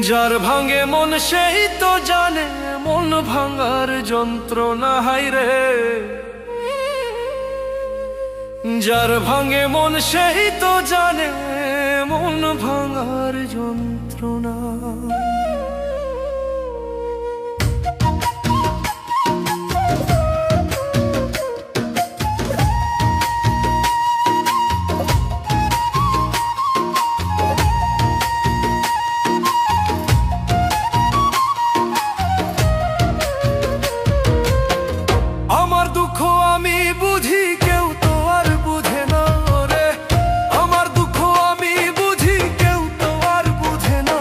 যার ভাঙে মন সেই তো জানে মন ভাঙার যন্ত্রণা হায়রে। যার ভাঙে মন সেই তো জানে মন ভাঙার যন্ত্রণা। আমার দুঃখ আমি বুঝি কেউ তো আর বুঝে না রে। আমার দুঃখ আমি বুঝি কেউ তো আর বুঝে না।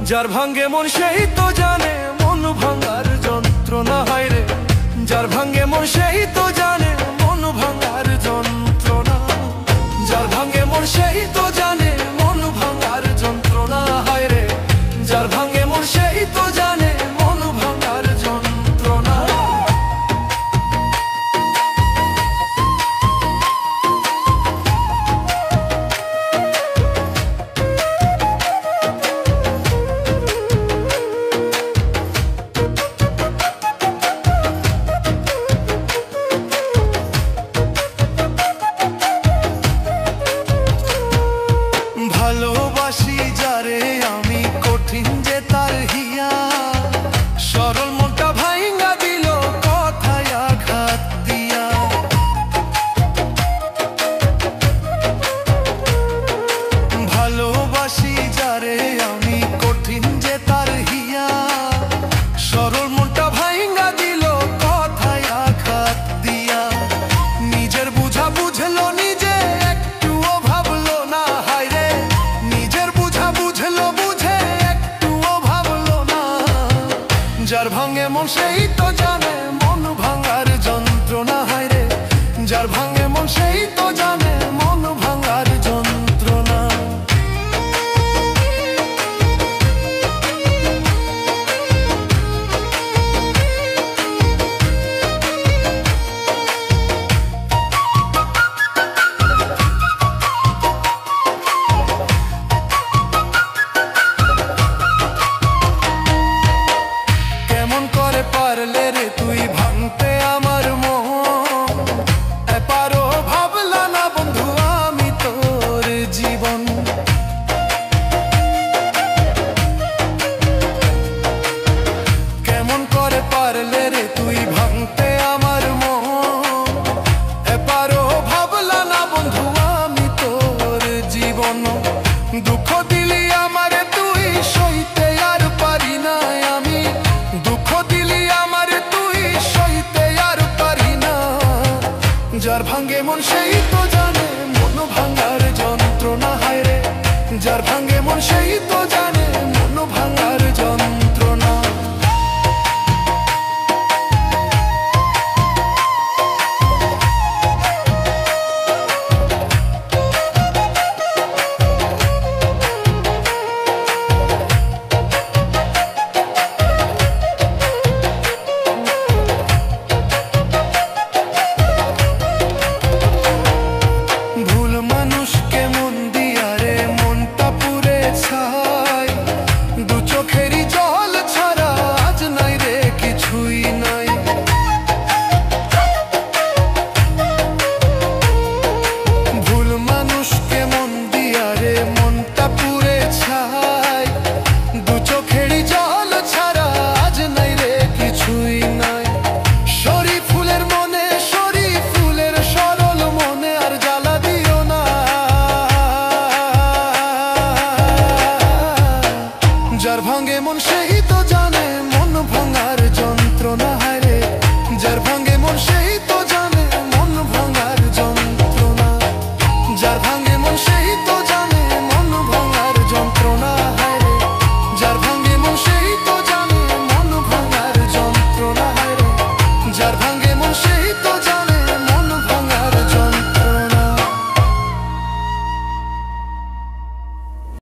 যার ভাঙে মন সেই তো জানে মন ভাঙার যন্ত্রণা হায়রে। যার ভাঙে মন সেই তো জানে মন ভাঙার যন্ত্রণা। যার ভাঙে মন সেই তো জানে মন ভাঙার যন্ত্রণা হায়রে। যার ভাঙে মন সেই তো জানে মন ভাঙার যন্ত্রণা। ভালোবাসি যারে আমি কঠিন যে তার হিয়া। সরল মনটা ভাঙা দিল কথায় আঘাত দিয়া। ভালোবাসি যারে আমি কঠিন যে তার হিয়া। সরল মনটা ভাঙা দিল কথায় আঘাত দিয়া। নিজের বুঝা বুঝলো নিজে একটুও ভাবলো না হায়রে। নিজের বুঝা বুঝলো বুঝে একটুও ভাবলো না। যার ভাঙে মন সেই তো জানে মন ভাঙার যন্ত্রণা হায়রে। যার ভাঙে মন সেই তো জানে মন ভাঙার যন্ত্রণা। কেমন করে পারলে রে তুই ভাঙতে আমার মন। এপারও ভাবলা না বন্ধু আমি তোর জীবন। কেমন করে পারলে রে তুই ভাঙতে আমার মন। এপারও ভাবলা না বন্ধু আমি তোর জীবন। দুঃখ দিলি আমারে তুই সইতে আর পারি না আমি। দুঃখ দিলি আমারে তুই সইতে আর পারি না। যার ভাঙে মন সেই তো জানে মন ভাঙার যন্ত্রণা হায়রে। যার ভাঙে মন সেই তো জানে মন ভাঙার যন্ত্রণা। ভুল মানুষকে মন দিয়া রে মনটা পুড়ে ছাই। দু চোখেরই জল ছাড়া আজ নাই রে কিছুই নাই। ভুল মানুষকে মন দিয়া রে মনটা পুড়ে ছাই। দু চোখেরই জল ছাড়া আজ নাই রে কিছুই নাই। শরীফ ফুলের মনে শরীফ ফুলের সরল মনে আর জ্বালা দিও না। যার ভাঙে মন সেই